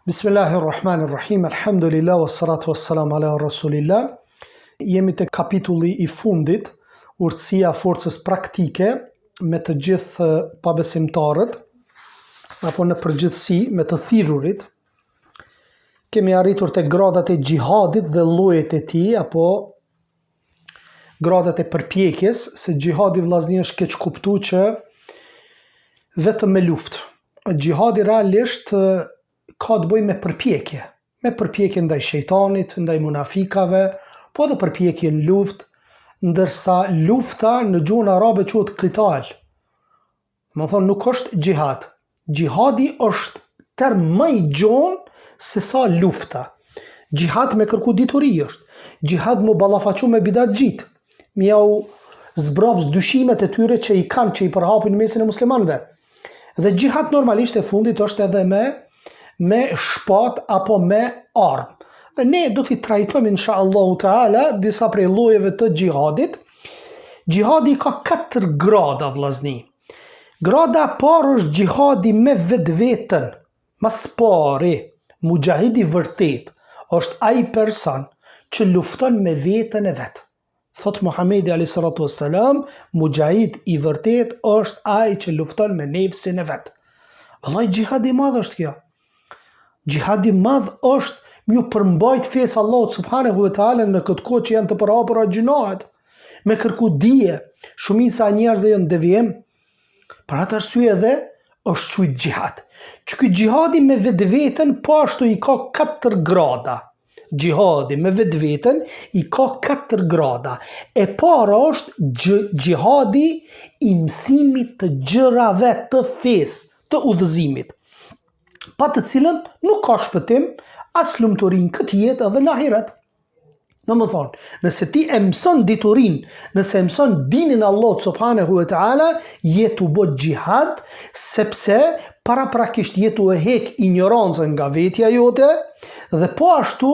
Bismillahirrahmanirrahim, alhamdulillah, wassalatu wassalamu ala rasulillah. Jemi te kapitulli I fundit, urtësia forcës praktike me të gjithë pabesimtarët, apo në përgjithësi me të thirrurit. Kemi arritur te gradat e gjihadit dhe llojet e tij, apo gradat e përpjekjes, se gjihadi vllazni është keq kuptuar që vetëm me luftë. Gjihadi realisht ka të bëjë me përpjekje ndaj shejtanit, ndaj munafikave, po edhe përpjekje në luftë, ndërsa lufta në gjuhën arabe quhet qital. Më thonë nuk është gjihad. Gjihadi është term më I gjonë se sa lufta. Gjihad me kërku dituri është. Gjihad më ballafaqu me bidatxhit, me jau zbrapës dyshimet e tyre që I kanë, që I përhapin në mesin e muslimanëve. Dhe gjihad normalisht e fundit është edhe me shpat apo me armë. Dhe ne do t'i trajtojmë inshallahu taala disa prej llojeve të gjihadit. Gjihadi ka 4 grada vllazni. Grada e parë është gjihadi me vetveten. Mas pari, mujahidi vërtet është ai person që lufton me veten e vet. Thot Muhamedi alayhi salatu wassalam, mujahid I vërtet është ai që lufton me nefsin e vet. Allah, gjihadi I madh është kjo. Gjihadi I madh është mju përmbajt fesë Allahut subhanahu wa taala në këtë kohë që janë të përhapura gjunahet, me kërku dije. Shumica e njerëzve janë devijim. Për atë arsye edhe është quajtur gjihad. Që ky gjihadi me vetveten po ashtu I ka 4 grada. Gjihadi me vetveten I ka 4 grada. E para është gjihadi I mësimit të gjërave të fesë, të udhëzimit, pa të cilën nuk ka shpëtim as lumturi në këtë jetë edhe në ahiret. Domethënë, nëse ti e mëson diturin, nëse e mëson dinin Allah subhanahu wa taala, jetu bë gjihad, sepse paraprakisht jetu e hek ignorancën nga vetja jote, dhe po ashtu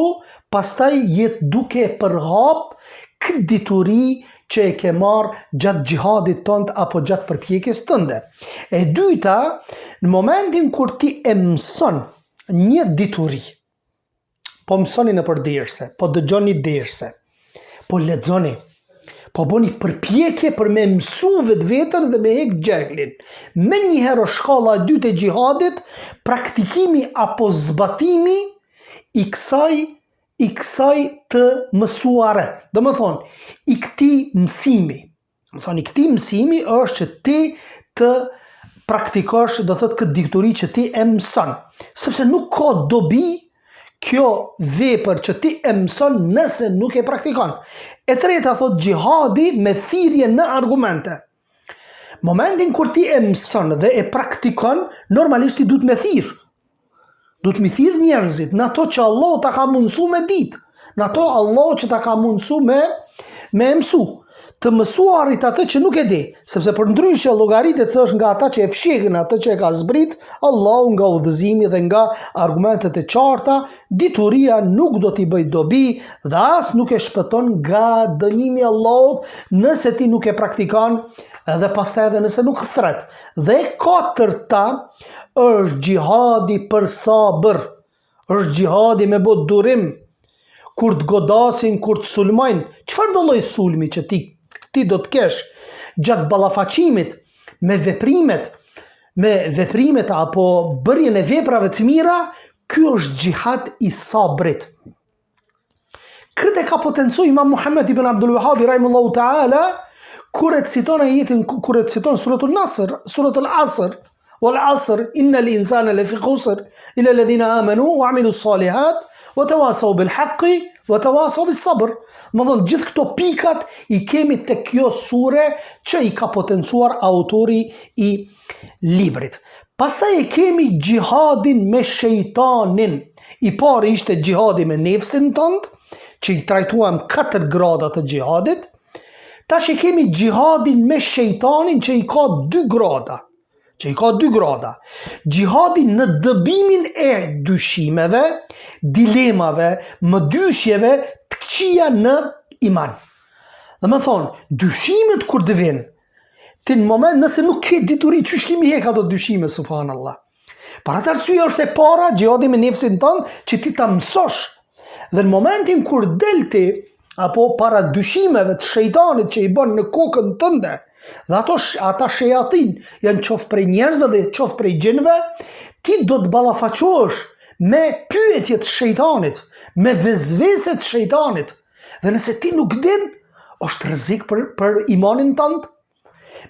pastaj jetë duke përhap këtë dituri që e ke marrë gjatë gjihadit tënd apo gjatë përpjekjes tënde. E dyta, në momentin kur ti e mëson një dituri, po mësoni në përderse, po dëgjoni derse, po lexoni, po bëni përpjekje për me mësu vetveten dhe me hek xhehlin. Menjëherë shkalla e dytë e gjihadit, praktikimi apo zbatimi I kësaj të mësuare. Do më thonë, I këtij mësimi është që ti të praktikosh, do thot këtë dituri që ti e mëson. Sepse nuk ka dobi kjo vepër që ti e mëson nëse nuk e praktikon. E treta thot gjihadi me thirrje në argumente. Momentin kur ti e mëson dhe e praktikon, normalisht ti duhet me thirr. Duhet me thirr njerëzit në ato që Allah ta ka mundësu me ditë, në ato Allah që ta ka mundësu me mësu. Të mësuarit atë që nuk e di, sepse për ndryshe llogaritet se është nga ata që e fshehin atë që e ka zbrit, Allahu nga udhëzimi dhe nga argumentet e qarta, dituria nuk do t'i bëj dobi dhe as nuk e shpëton nga dënimi Allahut nëse ti nuk e praktikon dhe pastaj edhe nëse nuk thret. Dhe katërta është gjihadi për sabër, është gjihadi me bot durim, kur të godasin, kur të sulmojnë. Çfarë do lloj sulmi që ti do të kesh gjatë ballafaqimit me veprimet apo bërjen e veprave të mira, ky është gjihad I sabrit. Këtë e ka potencu Imam Muhammad ibn Abdul Wahhab rahimahullahu taala kur e citon ajetin, kur e citon suratul Asr, wal asr innal insana lafi khusr illa alladhina amanu wa amilus salihat wa tawasaw bil haqqi wa tawasaw bis sabr. Më thonë, gjithë këto pikat I kemi të kjo sure që I ka potencuar autori I librit. Pastaj e kemi gjihadin me shejtanin. I pari ishte gjihadi me nefsin tënd, që I trajtuam 4 grada të gjihadit. Tash e kemi gjihadin me shejtanin që I ka 2 grada. Gjihadi në dëbimin e dyshimeve, dilemave, mëdyshjeve të këqija në iman. Dhe më thonë, dyshimet kur të vinë, ti në moment nëse nuk ke dituri, çysh kimi hek ato dyshime, subhanallah. Për atë arsye është e para gjihadi me nefsin tënd që ti ta mësosh. Dhe në momentin kur del ti apo para dyshimeve të shejtanit që i bën në kokën tënde, dhe ata shejatin janë qoftë prej njerëzve dhe qoftë prej gjinëve, ti do të ballafaqohesh me pyetjet të shejtanit, me vezveset të shejtanit. Dhe nëse ti nuk din, është rrezik për imanin tënd.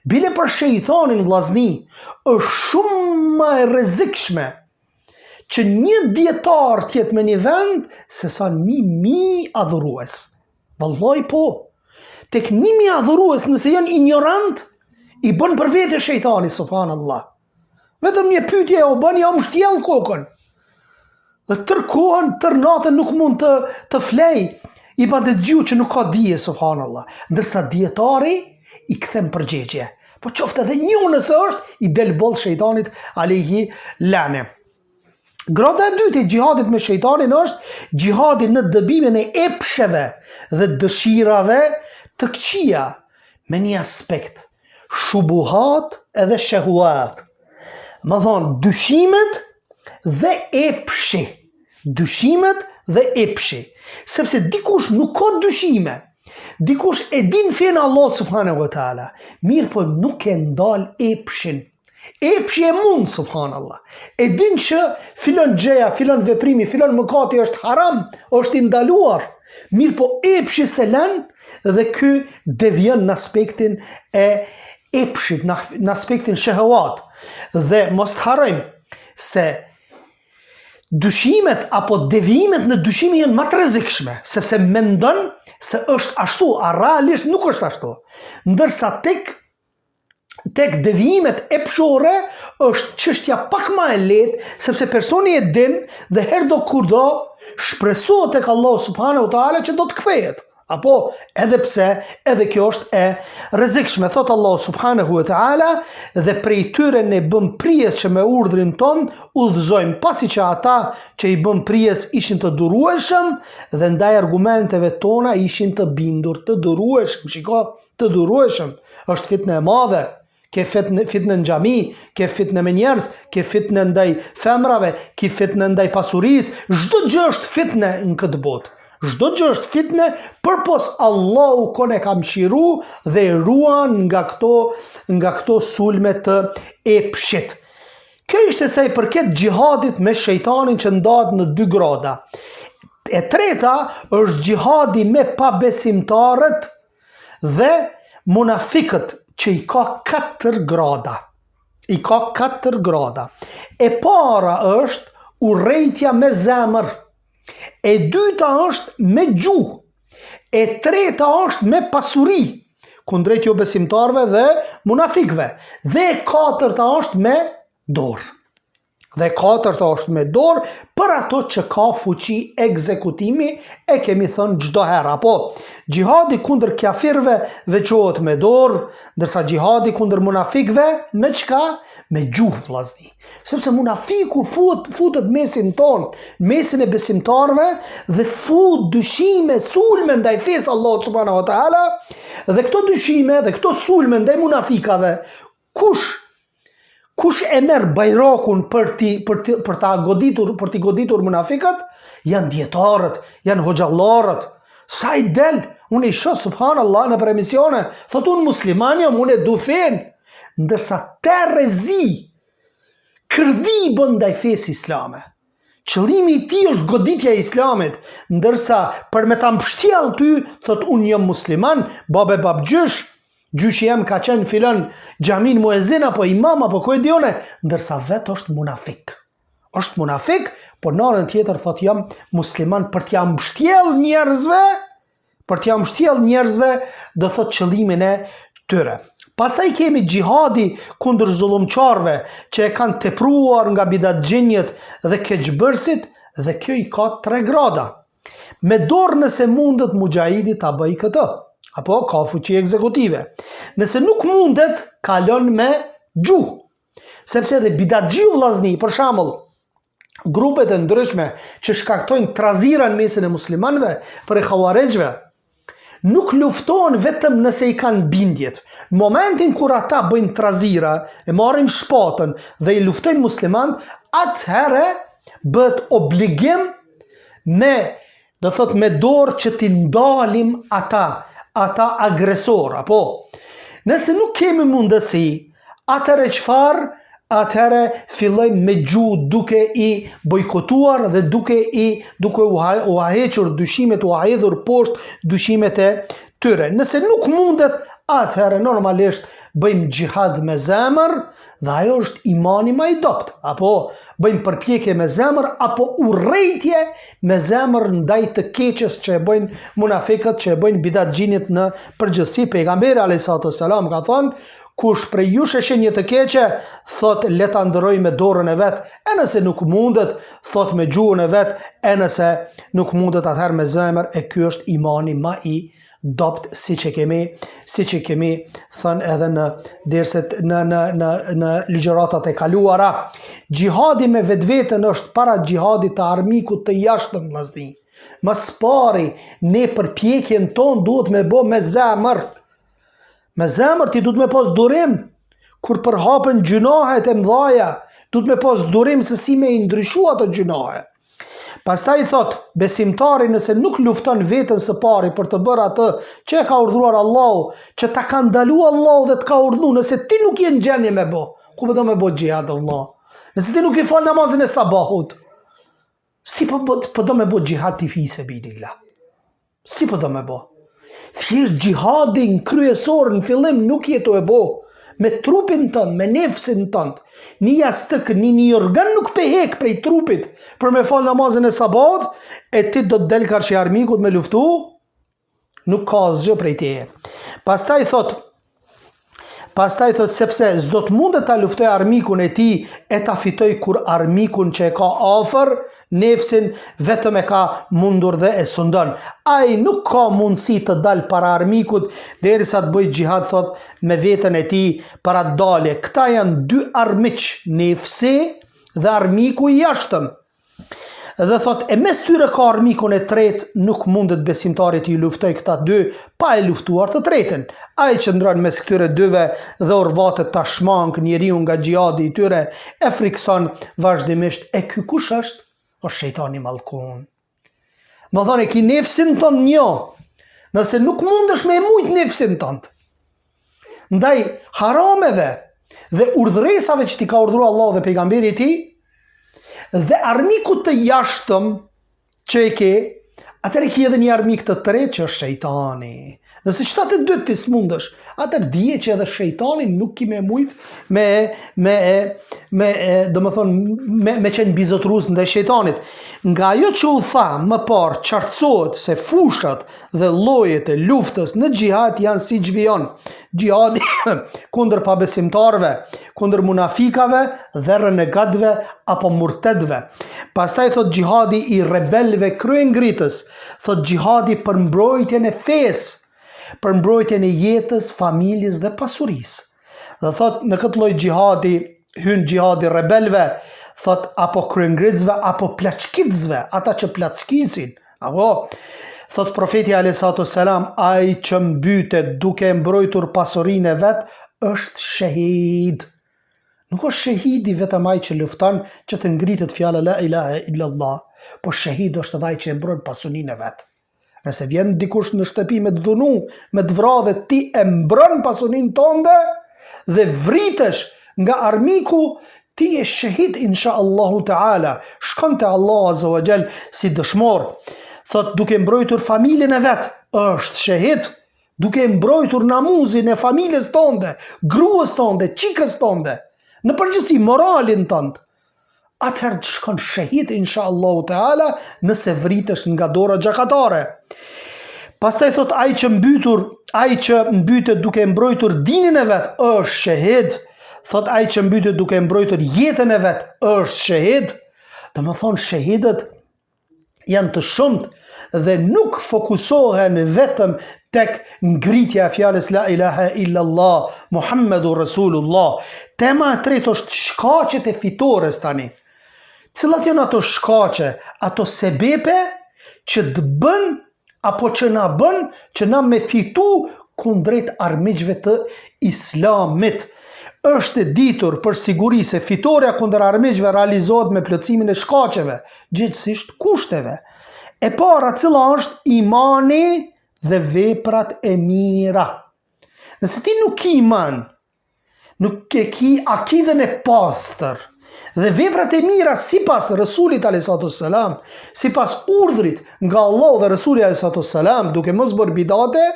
Bile për shejtanin vllazni, është shumë më e rrezikshme që një dietar të jetë me një vend se sa 1000 adhurues. Vallai po. Tek 1000 adhurues nëse janë ignorant, i bën për vete shejtani, subhanallah. Vetëm një pyetje o bën, ja më shtjell kokën. Dhe tër kohën, tër natën nuk mund të flej, i pa të dëgju që nuk ka dije, subhanallah. Ndërsa dietari i kthem përgjigje. Po qoftë edhe një nëse është, i del boll shejtanit alayhi lane. Grada e dytë e gjihadit me shejtanin është gjihadi në dëbimin e epsheve dhe dëshirave të këqija me një aspekt, shubuhat edhe shehuat. Më thonë, dyshimet dhe epshi. Dyshimet dhe epshi. Sepse dikush nuk ka dyshime. Dikush e din fen Allah subhanahu wa taala. Mirë po nuk e ndal epshin. Epshi e mund, subhanallah. E din që filon gjeja, filon veprimi, filon mëkati është haram, është i ndaluar. Mirë po epshi se lën dhe ky devjon në aspektin e epshit, në aspektin shehawat. Dhe mos të harrojmë se dyshimet apo devijimet në dyshime janë më të rrezikshme, sepse mendon se është ashtu, a realisht nuk është ashtu. Ndërsa tek devijimet epshore është çështja pak më e lehtë, sepse personi e din dhe herdo kurdo shpresohet tek Allah subhanahu wa taala që do të kthehet. Apo edhe pse edhe kjo është e rrezikshme, thot Allah subhanahu wa taala, dhe prej tyre ne bëm prijes që me urdhrin ton udhëzojmë, pasi që ata që i bëm prijes ishin të durueshëm dhe ndaj argumenteve tona ishin të bindur, të durueshëm. Shiko, të durueshëm është fitnë e madhe. Ke fitnë në xhami, ke fitnë me njerëz, ke fitnë ndaj femrave, ke fitnë ndaj pasurisë, çdo gjë është fitnë në këtë botë. Çdo gjë është fitne, përpos Allahu kon e ka mëshiru dhe ruan nga këto sulme të epshit. Kjo ishte sa i përket gjihadit me shejtanin që ndahet në 2 grada. E treta është gjihadi me pabesimtarët dhe munafikët që i ka 4 grada. I ka 4 grada. E para është urrejtja me zemër. E dyta është me gjuhë. E treta është me pasuri, kundrejt jo besimtarve dhe munafikve. Dhe e katërta është me dorë. Dhe katërta është me dorë për ato që ka fuqi ekzekutimi, e kemi thënë çdo herë. Apo gjihadi kundër kafirëve veçohet me dorë, ndërsa gjihadi kundër munafikëve me çka? Me gjuhë, vllazni. Sepse munafiku futet mesin ton, mesin e besimtarve dhe fut dyshime, sulme ndaj fesë Allahut subhanahu wa taala, dhe këto dyshime dhe këto sulme ndaj munafikave, kush e merr bajrakun për t'i goditur munafikat, janë dietarët, janë hoxhallarët. Sa i del, unë i shoh subhanallah në emisione, thot unë musliman jam, unë e du fen, ndërsa terrezi, kërdi bën ndaj fesë islame. Qëllimi i tij është goditja e islamit, ndërsa për me ta mbështjell ty, thot unë jam musliman, babe babgjysh, gjyshi jem ka qenë filan xhamin muezin apo imam apo ku e dione, ndërsa vetë është munafik. Është munafik, po në anën tjetër thot jam musliman për t'ja mbështjell njerëzve, do thot qëllimin e tyre. Pastaj kemi gjihadi kundër zullumçarve që e kanë tepruar nga bidatxhinjet dhe keqbërësit, dhe kjo i ka 3 grada. Me dorë nëse mundet mujahidi ta bëj këtë, apo ka fuqi ekzekutive. Nëse nuk mundet, kalon me gjuhë. Sepse edhe bidatxhiu vllazni, për shembull, grupet e ndryshme që shkaktojnë trazira në mesin e muslimanëve për e xhawarexhve, nuk luftojnë vetëm nëse i kanë bindjet. Në momentin kur ata bëjnë trazira, e marrin shpatën dhe i luftojnë musliman, atëherë bëhet obligim me dorë që t'i ndalim ata agresor, apo? Nëse nuk kemi mundësi, atëherë çfarë? Atëherë fillojmë me gjuhë duke i bojkotuar dhe duke u hequr dyshimet, u hedhur poshtë dyshimet e tyre. Nëse nuk mundet, atëherë normalisht bëjmë xhihad me zemër dhe ajo është imani më i dobët. Apo bëjmë përpjekje me zemër apo urrejtje me zemër ndaj të keqes që e bëjnë munafikët, që e bëjnë bidatxhinit në përgjithësi. Pejgamberi alayhis salam ka thënë: kush prej jush e shenjë të keqe, thot le ta ndërroj me dorën e vet, e nëse nuk mundet, thot me gjuhën e vet, e nëse nuk mundet, atëherë me zemër. E ky është imani më i dobët, siç e kemi thënë edhe në derset në ligjëratat e kaluara. Xhihadi me vetveten është para xhihadit të armikut të jashtëm, vëllazëri. Më pari, ne përpjekjen tonë duhet me bë me zemër. Me zemër ti duhet me pas durim kur përhapen gjunahet e mëdhaja, duhet me pas durim se si me i ndryshu ato gjunahe. Pastaj thot, besimtari nëse nuk lufton veten së pari për të bërë atë që e ka urdhëruar Allahu, që ta ka ndaluar Allahu dhe të ka urdhëruar, nëse ti nuk je në gjendje me bë, ku do me bë xhihad Allah? Nëse ti nuk i fal namazin e sabahut, si po do me bë xhihad fi sabilillah? Si po do me bë? Thjesht xhihadin kryesor në fillim nuk jeto e bo me trupin tënd, me nefsin tënd. Një jastëk, një organ nuk pehek prej trupit për me fal namazin e sabat, e ti do të del karshi armikut me luftu, nuk ka asgjë prej teje. Pastaj thot, sepse s'do të mundet ta luftoj armikun e ti e ta fitoj kur armikun që e ka afër nefsin vetëm e ka mundur dhe e sundon. Ai nuk ka mundësi të dal para armikut derisa të bëj xhihad, thot, me veten e tij para të dalë. Këta janë dy armiq, nefsi dhe armiku i jashtëm. Dhe thot, e mes tyre ka armikun e tret, nuk mundet besimtarit i luftoj këta dy pa e luftuar të tretin. Ai që ndron mes këtyre dyve dhe urvatet ta shmang njeriu nga xhihadi i tyre, e frikson vazhdimisht. E ky kush është? Është shejtani mallkun. Më thonë, ki nefsin tënd një, nëse nuk mundesh me e mujt nefsin tënd ndaj harameve dhe urdhëresave që ti ka urdhëruar Allahu dhe pejgamberi i tij, dhe armikut të jashtëm që e ke, atëherë ki edhe një armik të tretë që është shejtani. Nëse qëta të dytë ti s'mundesh, atëherë dije që edhe shejtani nuk ki me mujt me qenë bizotrus ndaj shejtanit. Nga ajo që u tha më parë, qartësohet se fushat dhe llojet e luftës në xhihad janë si xhvijon. Xhihadi kundër pabesimtarve, kundër munafikave dhe renegatëve apo murtedve. Pastaj thot xhihadi i rebelëve kryengritës, thot xhihadi për mbrojtjen e fesë, për mbrojtjen e jetës, familjes dhe pasurisë. Dhe thot, në këtë lloj xhihadi hyn xhihadi rebelëve, thot, apo kryengritësve apo plaçkitësve, ata që plaçkicin, apo thot profeti alayhi salam, ai që mbytet duke mbrojtur pasurinë e vet është shahid. Nuk është shahidi vetëm ai që lufton që të ngritet fjala la ilaha illallah, po shahid është edhe ai që mbron pasurinë e vet. Nëse vjen dikush në shtëpi me të dhunu, me të vrarë, dhe ti e mbron pasurinë tënde dhe vritesh nga armiku, ti je shahid inshallahu taala. Shkon te Allah azza wa jall si dëshmor. Thot, duke mbrojtur familjen e vet, është shahid. Duke mbrojtur namuzin e familjes tënde, gruas tënde, çikës tënde, në përgjithësi moralin tënd, atëherë të shkon shahid inshallahu taala nëse vritesh nga dora xhakatare. Pastaj thot, ai që mbytet duke mbrojtur dinin e vet është shahid. Thot, ai që mbytet duke mbrojtur jetën e vet është shahid. Domethënë shahidët janë të shumt dhe nuk fokusohen vetëm tek ngritja e fjalës la ilaha illallah Muhammedur Rasulullah. Tema e tretë është shkaqet e fitores tani. Cilat janë ato shkaqe, ato sebepe që të bën apo që na bën që na me fitu kundrejt armiqve të Islamit. Është e ditur për siguri se fitoria kundër armiqve realizohet me plotësimin e shkaqeve, gjithsesi kushteve. E para cila është imani dhe veprat e mira. Nëse ti nuk ki iman, nuk e ki akiden e pastër dhe veprat e mira sipas Resulit a.s., sipas urdhrit nga Allah dhe Resuli a.s., duke mos bërë bidate,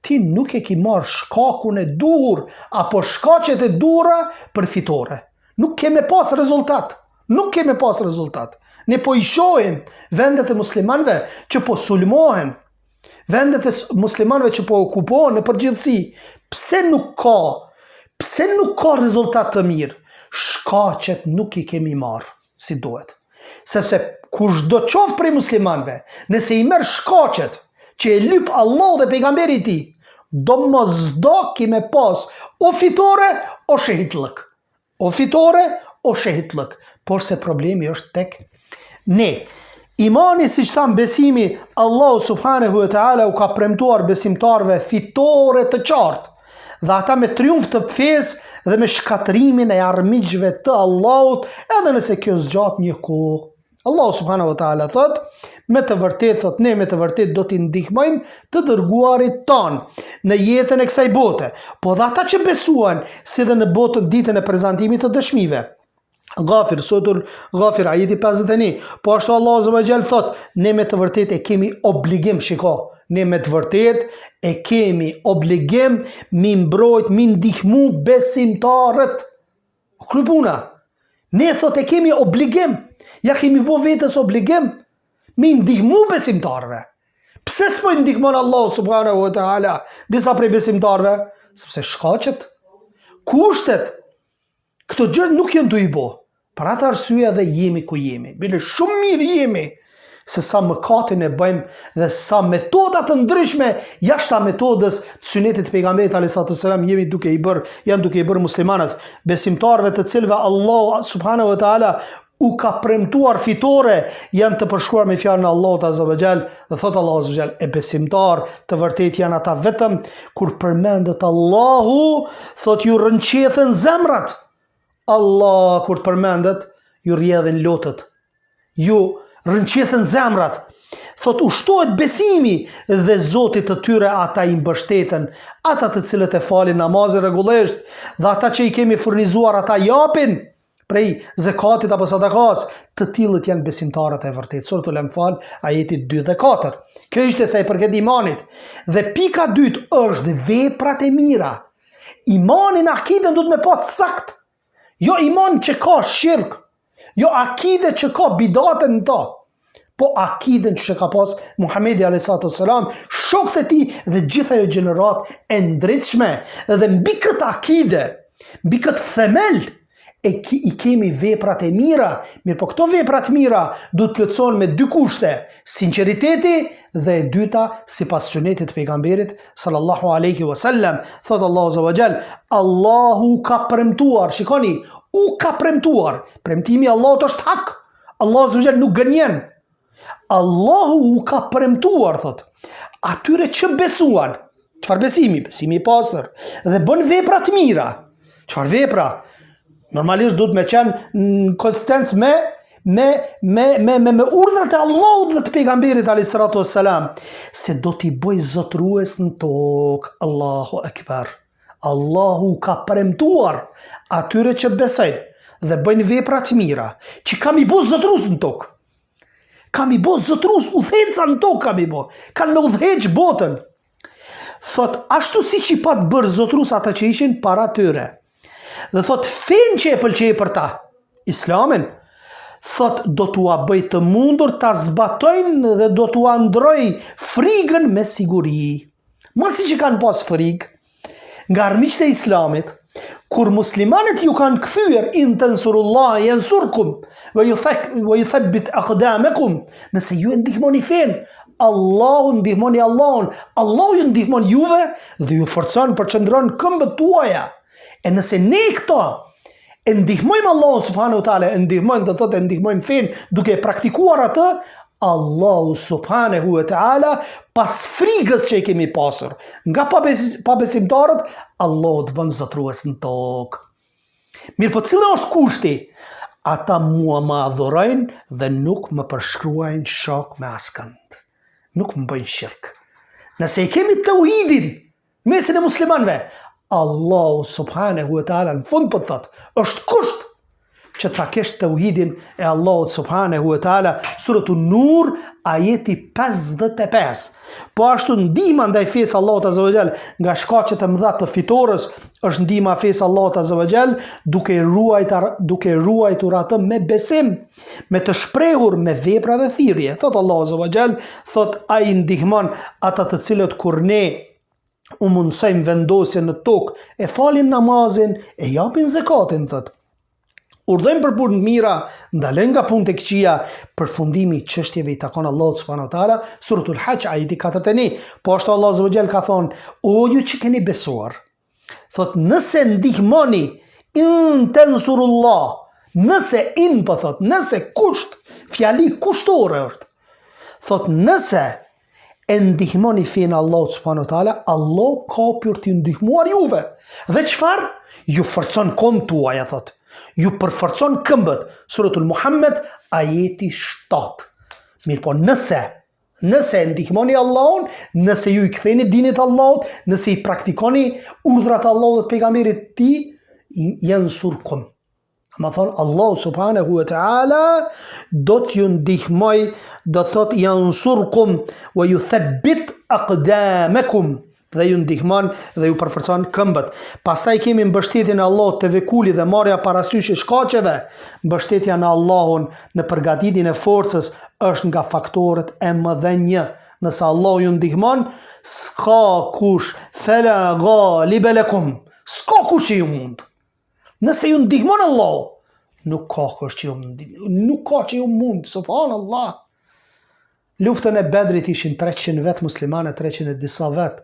ti nuk e ki marrë shkakun e dur apo shkaqet e dura për fitore. Nuk keme pas rezultat. Nuk keme pas rezultat. Ne po i shohim vendet e muslimanve që po sulmohen, vendet e muslimanve që po okupohen në përgjithësi. Pse nuk ka rezultat të mirë? Shkaqet nuk i kemi marrë si duhet. Sepse kushdo qoftë prej muslimanve, nëse i merr shkaqet që e lyp Allah dhe pejgamberi i tij, domosdoshmë kime pas o fitore o shehitllëk. O fitore o shehitllëk. Por se problemi është tek ne. Imani, si që thamë, besimi, Allahu subhanahu wa ta'ala u ka premtuar besimtarve fitore të qartë, dhe ata me triumf të fesë dhe me shkatrimin e armiqve të Allahut, edhe nëse kjo zgjat një kohë. Allahu subhanahu wa ta'ala thot, me të vërtet, thot, ne me të vërtet do t'i ndihmojmë të dërguarit tanë në jetën e kësaj bote, po dhe ata që besuan, si dhe në botën ditën e prezantimit të dëshmive. Ghafir, sotur Ghafir, ajeti 51. Po ashtu Allah azza wa jall thot, ne me të vërtet e kemi obligim, shiko, ne me të vërtet e kemi obligim mi mbrojt, mi ndihmu besimtarët. Kry puna. Ne thot e kemi obligim, ja kemi bo vetës obligim, mi ndihmu besimtarëve. Pse s'po ndihmon Allah subhanahu wa ta'ala disa prej besimtarëve? Sepse shkaqet, kushtet, këto gjë nuk janë të i bo. Për atë arsye dhe jemi ku jemi. Bile shumë mirë jemi se sa mëkatin e bëjmë dhe sa metodat të ndryshme jashta metodës të sunetit pejgamberit a.s. janë duke i bërë muslimanët, besimtarëve të cilëve Allah subhanahu wa ta'ala u ka premtuar fitore, janë të përshkruar me fjalën e Allahut azza wa jall, dhe thot Allahu azza wa jall, e besimtar të vërtet janë ata vetëm kur përmendet Allahu, thot ju rënqethen zemrat. Allah kur përmendet, ju rjedhin lotët, ju rënqethen zemrat. Thot ushtohet besimi dhe Zotit të tyre ata i mbështeten, ata të cilët e falin namazin rregullisht dhe ata që i kemi furnizuar ata japin prej zakatit apo sadakas, të tillët janë besimtarët e vërtet. Suratul Anfal, ajeti 2 dhe 4. Kjo ishte sa i përket imanit. Dhe pika dytë është veprat e mira. Imanin, akiden duhet me pas sakt. Jo iman që ka shirk, jo akide që ka bidatën në ta, po akiden që ka pas Muhamedi a.s., shokët e tij dhe gjitha jo gjenerat e ndritshme. Dhe mbi këtë akide, mbi këtë themel, i kemi veprat e mira. Mirë, po këto veprat mira duhet plotësohen me dy kushte: sinqeriteti dhe e dyta sipas sunetit të pejgamberit sallallahu alaihi wasallam. Thot Allahu azza wa jall, Allahu ka premtuar, shikoni, u ka premtuar. Premtimi i Allahut është hak. Allahu azza wa jall nuk gënjen. Allahu u ka premtuar, thot, atyre që besuan. Çfarë besimi? Besimi i pastër dhe bën vepra të mira. Çfarë vepra? Normalisht duhet me qenë në konsistencë me urdhrat e Allahut dhe të pejgamberit alayhisalatu wassalam, se do t'i bëj zotrues në tokë. Allahu akbar. Allahu ka premtuar atyre që besojnë dhe bëjnë vepra të mira, që kam i bë zotrues në tokë. Kam i bë zotrues, udhëheca në tokë kam i bë. Kanë me udhëheq botën. Thot, ashtu siç i pat bërë zotrues ata që ishin para tyre. Dhe thot, fen që e pëlqej për ta, Islamin, thot, do t'ua bëj të mundur ta zbatojnë dhe do t'ua ndroj frigën me siguri. Masi që kanë pas frigë, nga armiqtë e Islamit, kur muslimanët ju kanë kthyer in tansurullah yansurkum wa yuthabbit aqdamakum, nëse ju e ndihmoni fen, Allahu ndihmoni Allahun, Allahu ju ndihmon juve dhe ju forcon për qëndron këmbët tuaja. E nëse ne këto e ndihmojmë Allahu subhanahu wa taala, e ndihmojmë, do thotë e ndihmojmë fen duke praktikuar atë, Allahu subhanahu wa ta'ala pas frigës që i kemi pasur nga pabesimtarët, Allahu të bën zotrues në tokë. Mirë, po cili është kushti? Ata mua më adhurojnë dhe nuk më përshkruajnë shok me askënd. Nuk më bëjnë shirk. Nëse i kemi tauhidin mesin e muslimanëve, Allahu subhanahu wa ta'ala në fund po thot, është kusht që ta kesh tauhidin e Allahut subhanahu wa ta'ala. Suratu Nur, ajeti 55. Po ashtu ndihma ndaj fesë Allahut azza wa jall nga shkaqet e mëdha të fitores është ndihma fesë Allahut azza wa jall, duke ruajtur atë me besim, me të shprehur me vepra dhe thirrje. Thot Allahu azza wa jall, thot ai ndihmon ata të cilët kur ne u mundsojmë vendosjen në tokë, e falin namazin, e japin zakatin, thot. Urdhëjmë për punë mira, ndalojnë nga punë të këqija, përfundimi i çështjeve i takon Allahut subhanahu wa taala. Suratul Hajj ajeti 41. Po ashtu Allahu azza wa jall ka thonë, o ju që keni besuar, thot nëse ndihmoni in tansurullah, nëse in po thot, nëse kusht, fjali kushtore është. Thot nëse e ndihmoni fen Allahut subhanahu wa taala, Allah ka për t'ju ndihmuar juve. Dhe çfarë? Ju forcon kohën tuaj, thot. Ju përforcon këmbët. Suratul Muhammed, ajeti 7. Mirë po nëse ndihmoni Allahun, nëse ju i ktheni dinit Allahut, nëse i praktikoni urdhrat Allahut dhe pejgamberit të tij, yansurkum. Ama thonë Allahu subhanahu wa ta'ala do t'ju ndihmoj, do thot yansurkum wa yuthabbit aqdamakum, dhe ju ndihmon dhe ju përforcon këmbët. Pastaj kemi mbështetjen e Allahut te vekuli dhe marrja parasysh e shkaqeve. Mbështetja në Allahun në përgatitjen e forcës është nga faktorët e mëdhenj. Nëse Allahu ju ndihmon, s'ka kush fala ghalib lakum, s'ka kush që ju mund. Nëse ju ndihmon Allahu, nuk ka kush që ju mund, subhanallah. Luftën e Bedrit ishin 300 vet muslimanë, 300 e disa vet.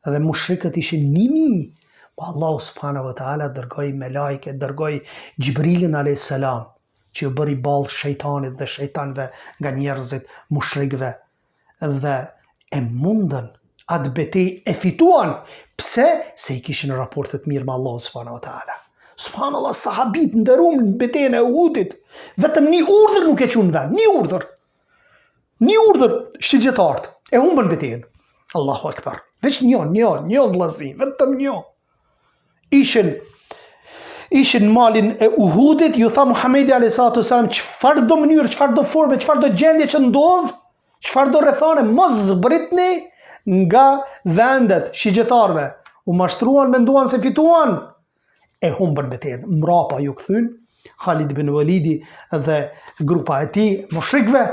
Dhe mushrikët ishin 1000. Po Allahu subhanahu wa taala dërgoi melajke, dërgoi Gjibrilin alayhis salam, që u bëri ball shejtanit dhe shejtanëve nga njerëzit mushrikëve. Dhe e mundën atë betejë, e fituan. Pse? Se i kishin raporte të mirë me Allahu subhanahu wa taala. Subhanallah, sahabit nderuam në betejën e Uhudit. Vetëm një urdhër nuk e qunë vend, një urdhër. Një urdhër shigjetarët e humbën betejën. Allahu akbar. Veç një vllazni, vetëm një. Ishin malin e Uhudit, ju tha Muhamedi alayhi salatu wasalam, çfarë do mënyrë, çfarë do forme, çfarë do gjendje që ndodh, çfarë do rrethane, mos zbritni nga vendet shigjetarëve. U mashtruan, menduan se fituan, e humbën betejën. Mrapa ju kthyn Khalid ibn Walidi dhe grupa e tij mushrikëve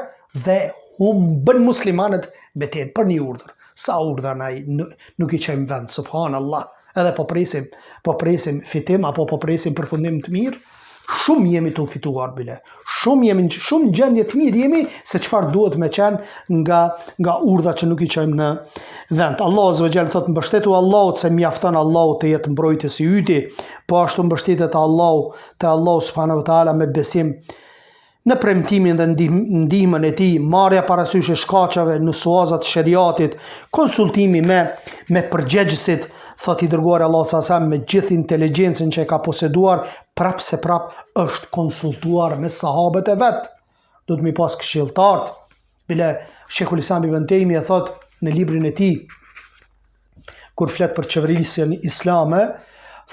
dhe humbën muslimanët betejën për një urdhër. Sa urdhër na nuk i qejmë vend, subhanallah. Edhe po presim fitim apo po presim përfundim të mirë, shumë jemi të fituar bile. Shumë gjendje të mirë jemi se çfarë duhet me qenë nga urdhat që nuk i qejmë në vend. Allahu azza wa jalla thot, mbështetu Allahut se mjafton Allahu të jetë mbrojtës i yti, po ashtu mbështetet Allahu subhanahu wa taala me besim në premtimin dhe ndihmën e tij, marrja parasysh e shkaqeve në suazat shariatit, konsultimi me përgjegjësit, thot i dërguar Allahu sallallahu alaihi wasallam, me gjithë inteligjencën që e ka poseduar, prap është konsultuar me sahabët e vet. Do të mi pas këshilltar. Bile Sheikhul Islam ibn Taymija thot në librin e tij, kur flet për qeverisjen islame,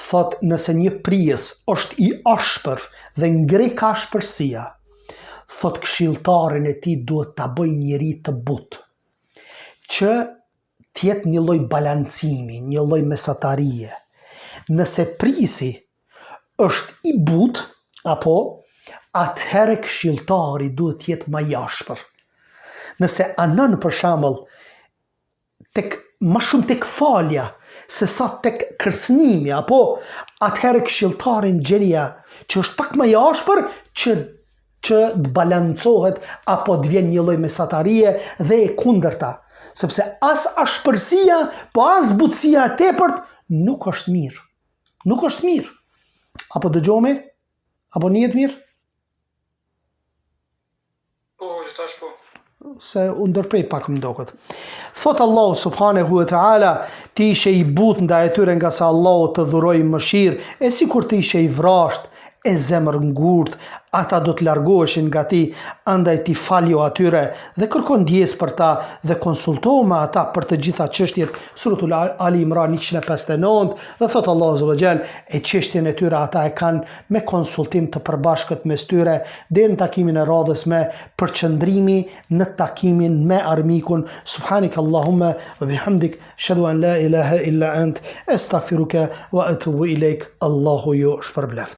thot nëse një prijes është i ashpër dhe ngre ka ashpërsia, thot këshilltarin e tij duhet ta bëj njeri të butë, që tjetë një lloj balancimi, një lloj mesatarie. Nëse prisi është i butë, apo atëherë këshilltari duhet jetë më i ashpër. Nëse anon për shembull më shumë tek falja se sa tek kërcënimi, apo atëherë këshilltarin gjeria që është pak më i ashpër që të balancohet apo të vjen një lloj mesatarie dhe e kundërta, sepse as ashpërsia, po as butësia e tepërt nuk është mirë. Nuk është mirë. Apo dëgjohemi? Apo njihet mirë? Po, tash po. se u ndërprej pak më doket. Thot Allahu subhanahu wa ta'ala, ti ishe i but ndaj atyre nga sa Allahu të dhuroi mëshirë, e sikur ti ishe i vrasht, e zemër ngurt, ata do të largoheshin nga ti, andaj ti faljo atyre dhe kërkon ndjes për ta dhe konsultohu me ata për të gjitha çështjet. Suratul Ali Imran 159 dhe thot Allahu azza wa jall, e çështjen e tyre ata e kanë me konsultim të përbashkët mes tyre deri në takimin e radhës me përqendrimi në takimin me armikun. Subhanak Allahumma wa bihamdik, ashhadu an la ilaha illa ant, astaghfiruka wa atubu ilaik. Allahu ju shpërbleft.